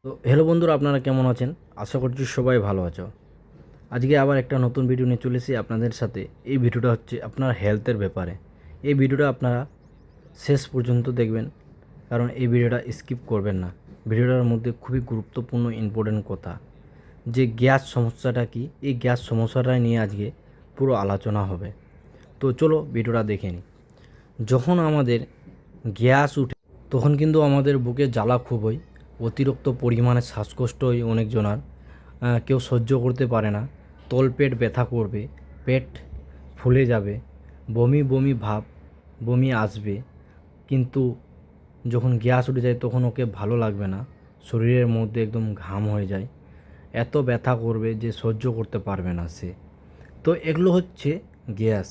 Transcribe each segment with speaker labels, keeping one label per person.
Speaker 1: তো হ্যালো বন্ধুরা, আপনারা কেমন আছেন? আশা করছি সবাই ভালো আছো। আজকে আবার একটা নতুন ভিডিও নিয়ে চলে এসেছি আপনাদের সাথে। এই ভিডিওটা হচ্ছে আপনার হেলথের ব্যাপারে। এই ভিডিওটা আপনারা শেষ পর্যন্ত দেখবেন, কারণ এই ভিডিওটা স্কিপ করবেন না। ভিডিওটার মধ্যে খুবই গুরুত্বপূর্ণ ইম্পর্টেন্ট কথা, যে গ্যাস সমস্যাটা কি, এই গ্যাস সমস্যাটা নিয়ে আজকে পুরো আলোচনা হবে। তো চলো ভিডিওটা দেখে নিই। যখন আমাদের গ্যাস উঠে তখন কিন্তু আমাদের বুকে জ্বালা খুব হয়, অতিরিক্ত পরিমাণে শ্বাসকষ্ট হয় অনেকজনার। কেউ সহ্য করতে পারে না, তলপেট ব্যথা করবে, পেট ফুলে যাবে, বমি বমি ভাব, বমি আসবে। কিন্তু যখন গ্যাস উঠে যায় তখন ওকে ভালো লাগবে না, শরীরের মধ্যে একদম ঘাম হয়ে যায়, এত ব্যথা করবে যে সহ্য করতে পারবে না সে। তো এগুলো হচ্ছে গ্যাস।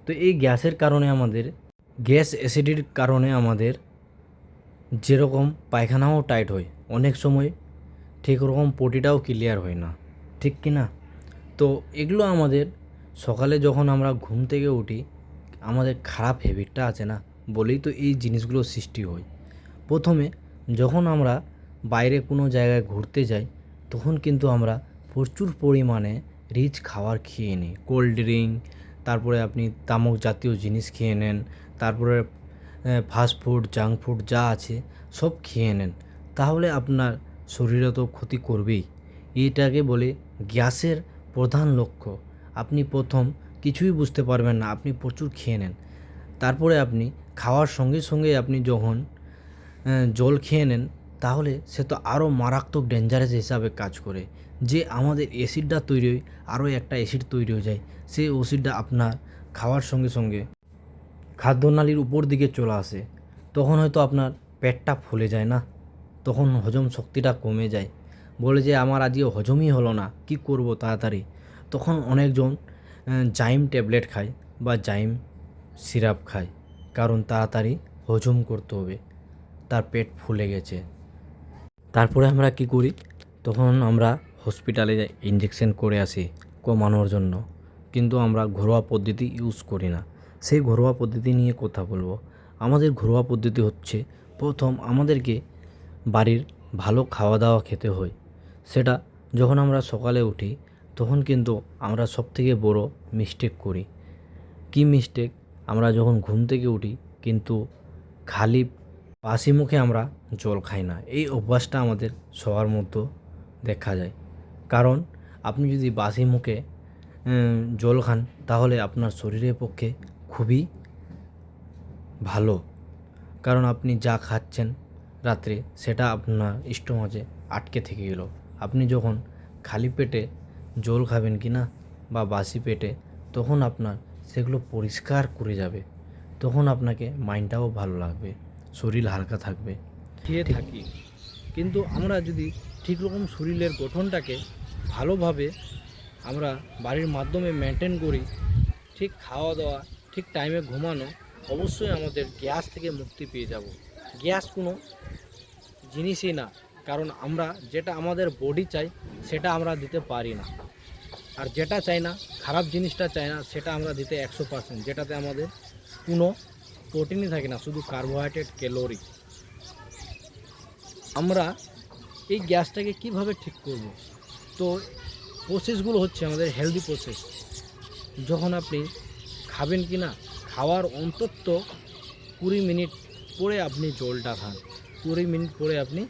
Speaker 1: তো এই গ্যাসের কারণে আমাদের, গ্যাস অ্যাসিডির কারণে আমাদের যেরকম পায়খানাও টাইট হয়, অনেক সময় ঠিক ওরকম পটিটাও ক্লিয়ার হয় না, ঠিক কি না? তো এগুলো আমাদের সকালে যখন আমরা ঘুম থেকে উঠি, আমাদের খারাপ হ্যাবিটটা আছে না, বলেই তো এই জিনিসগুলো সৃষ্টি হয়। প্রথমে যখন আমরা বাইরে কোনো জায়গায় ঘুরতে যাই, তখন কিন্তু আমরা প্রচুর পরিমাণে রিচ খাবার খেয়ে নিই, কোল্ড ড্রিঙ্ক, তারপরে আপনি তামাক জাতীয় জিনিস খেয়ে নেন, তারপরে ফাস্ট ফুড, জাঙ্ক ফুড যা আছে সব খেয়ে নেন। তাহলে আপনার শরীরে তো ক্ষতি করবেই। এইটাকে বলে গ্যাসের প্রধান লক্ষ্য। আপনি প্রথম কিছুই বুঝতে পারবেন না, আপনি প্রচুর খেয়ে নেন, তারপরে আপনি খাওয়ার সঙ্গে সঙ্গে আপনি যখন জল খেয়ে নেন, তাহলে সে তো আরও মারাত্মক ডেঞ্জারাস হিসাবে কাজ করে। যে আমাদের অ্যাসিডটা তৈরি হয়, আরও একটা অ্যাসিড তৈরি হয়ে যায়, সেই অ্যাসিডটা আপনার খাওয়ার সঙ্গে সঙ্গে খাদ্যনালীর উপর দিকে চলে আসে। তখন হয়তো আপনার পেটটা ফুলে যায় না, তখন হজম শক্তিটা কমে যায়, বলে যে আমার আজকে হজমই হলো না, কি করব তাড়াতাড়ি। তখন অনেকজন জাইম ট্যাবলেট খায় বা জাইম সিরাপ খায়, কারণ তাড়াতাড়ি হজম করতে হবে, তার পেট ফুলে গেছে। তারপরে আমরা কি করি, তখন আমরা হসপিটালে যাই, ইঞ্জেকশন করে আসি কমানোর জন্য। কিন্তু আমরা ঘরোয়া পদ্ধতি ইউজ করি না। সেই ঘরোয়া পদ্ধতি নিয়ে কথা বলবো। আমাদের ঘরোয়া পদ্ধতি হচ্ছে, প্রথম আমাদেরকে বাড়ির ভালো খাওয়া দাওয়া খেতে হয়। সেটা যখন আমরা সকালে উঠি, তখন কিন্তু আমরা সবথেকে বড় মিস্টেক করি। কি মিস্টেক? আমরা যখন ঘুম থেকে উঠি কিন্তু খালি বাসি মুখে আমরা জল খাই না। এই অভ্যাসটা আমাদের সবার মধ্যে দেখা যায়। কারণ আপনি যদি বাসি মুখে জল খান, তাহলে আপনার শরীরের পক্ষে খুবই ভালো। কারণ আপনি যা খাচ্ছেন রাত্রে, সেটা আপনার স্টোমাচে আটকে থেকে গেল। আপনি যখন খালি পেটে জল খাবেন কি না, বা বাসি পেটে, তখন আপনার সেগুলো পরিষ্কার করে যাবে। তখন আপনাকে মাইন্ডটাও ভালো লাগবে, শরীর হালকা থাকবে। খেয়ে থাকি, কিন্তু আমরা যদি ঠিক রকম শরীরের গঠনটাকে ভালোভাবে আমরা বাড়ির মাধ্যমে মেনটেন করি, ঠিক খাওয়া দাওয়া, ঠিক টাইমে ঘুমানো, অবশ্যই আমাদের গ্যাস থেকে মুক্তি পেয়ে যাব। গ্যাস কোনো জিনিসই না, কারণ আমরা যেটা আমাদের বডি চাই সেটা আমরা দিতে পারি না, আর যেটা চাই না, খারাপ জিনিসটা চাই না, সেটা আমরা দিতে 100%, যেটাতে আমাদের কোনো প্রোটিনই থাকে না, শুধু কার্বোহাইড্রেট, ক্যালোরি। আমরা এই গ্যাসটাকে কিভাবে ঠিক করব? তো প্রসেসগুলো হচ্ছে আমাদের হেলদি প্রসেস। যখন আপনি খাবেন কি না, খাওয়ার অন্তত 20 মিনিট পরে আপনি জলটা খান, 20 মিনিট পরে আপনি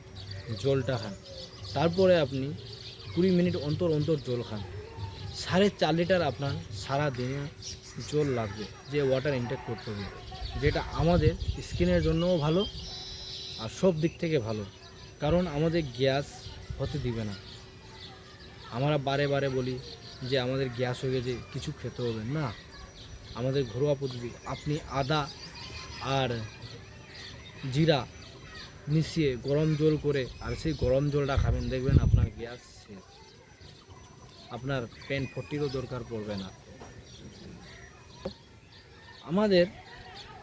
Speaker 1: জলটা খান, তারপরে আপনি 20 মিনিট অন্তর অন্তর জল খান। 4.5 লিটার আপনার সারা দিনে জল লাগবে, যে ওয়াটার ইনটেক করতে হবে, যেটা আমাদের স্কিনের জন্যও ভালো আর সব দিক থেকে ভালো। কারণ আমাদের গ্যাস হতে দিবে না। আমরা বারে বারে বলি যে আমাদের গ্যাস হয়ে গেছে, কিছু খেতে হবে না। আমাদের ঘরোয়া পদ্ধতি, আপনি আদা আর জিরা মিশিয়ে গরম জল করে, আর সেই গরম জলটা খাবেন, দেখবেন আপনার গ্যাস শেষ, আপনার পেন ফর্টিরও দরকার পড়বে না। আমাদের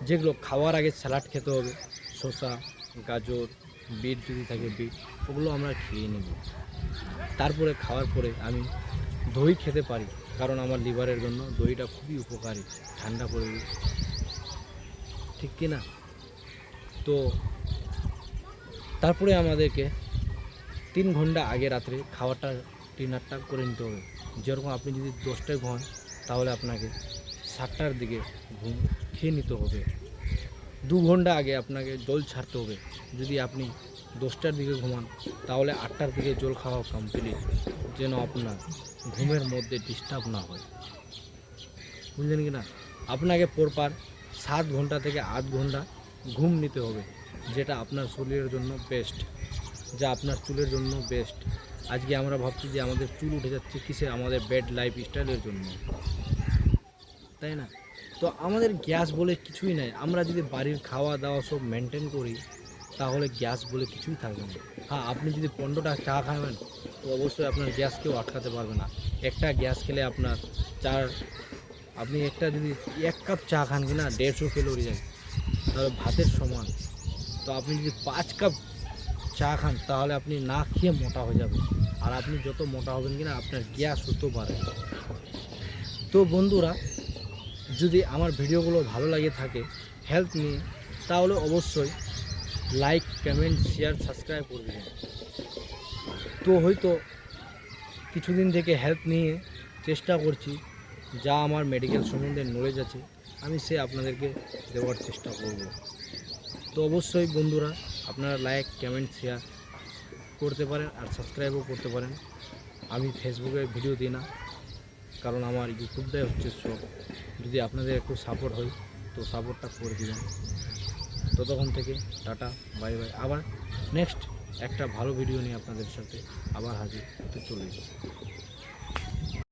Speaker 1: যেগুলো খাওয়ার আগে স্যালাড খেতে হবে, শসা, গাজর, বিট যদি থাকে বিট, ওগুলো আমরা খেয়ে নেব। তারপরে খাওয়ার পরে আমি দই খেতে পারি, কারণ আমার লিভারের জন্য দইটা খুবই উপকারী, ঠান্ডা করে দিই, ঠিক কি না? তো তারপরে আমাদেরকে 3 ঘন্টা আগে রাত্রে খাওয়াটা ডিনারটা করে নিতে হবে। যেরকম আপনি যদি 10টায় ঘুমান তাহলে আপনাকে 7টার দিকে ঘুম খেয়ে নিতে হবে। 2 ঘন্টা আগে আপনাকে জল ছাড়তে হবে। যদি আপনি 10টার দিকে ঘুমান তাহলে 8টার দিকে জল খাওয়া কমপ্লিট, যেন আপনার ঘুমের মধ্যে ডিস্টার্ব না হয়। বুঝলেন কি না? আপনাকে পরপর 7 ঘন্টা থেকে 8 ঘন্টা ঘুম নিতে হবে, যেটা আপনার শরীরের জন্য বেস্ট, যা আপনার চুলের জন্য বেস্ট। আজকে আমরা ভাবছি যে আমাদের চুল উঠে যাচ্ছে কিসে? আমাদের ব্যাড লাইফ স্টাইলের জন্য, তাই না? তো আমাদের গ্যাস বলে কিছুই নাই। আমরা যদি বাড়ির খাওয়া দাওয়া সব মেনটেন করি তাহলে গ্যাস বলে কিছুই থাকবে না। হ্যাঁ, আপনি যদি 15টা চা খাবেন তো অবশ্যই আপনার গ্যাস কেউ আটকাতে পারবে না। একটা গ্যাস খেলে আপনার আপনি একটা যদি 1 কাপ চা খান কিনা 150 ক্যালোরি যায়, তাহলে ভাতের সমান। তো আপনি যদি 5 কাপ চা খান তাহলে আপনি না খেয়ে মোটা হয়ে যাবেন। আর আপনি যত মোটা হবেন কিনা আপনার গ্যাস হতে পারে। তো বন্ধুরা, যদি আমার ভিডিওগুলো ভালো লাগে থাকে হেলথ নিয়ে, তাহলে অবশ্যই লাইক, কমেন্ট, শেয়ার, সাবস্ক্রাইব করে দেবেন। তো হয়তো কিছুদিন থেকে হেলথ নিয়ে চেষ্টা করছি, যা আমার মেডিকেল সম্বন্ধে নলেজ আছে আমি সে আপনাদেরকে দেওয়ার চেষ্টা করব। তো অবশ্যই বন্ধুরা, আপনারা লাইক, কমেন্ট, শেয়ার করতে পারেন আর সাবস্ক্রাইবও করতে পারেন। আমি ফেসবুকে ভিডিও দিই না, কারণ আমার ইউটিউবটাই হচ্ছে শখ। যদি আপনাদের একটু সাপোর্ট হয় তো সাপোর্টটা করে দেবেন। ততক্ষণ থেকে টাটা, বাই বাই। আবার নেক্সট একটা ভালো ভিডিও নিয়ে আপনাদের সাথে আবার হাজির হতে চলেছি।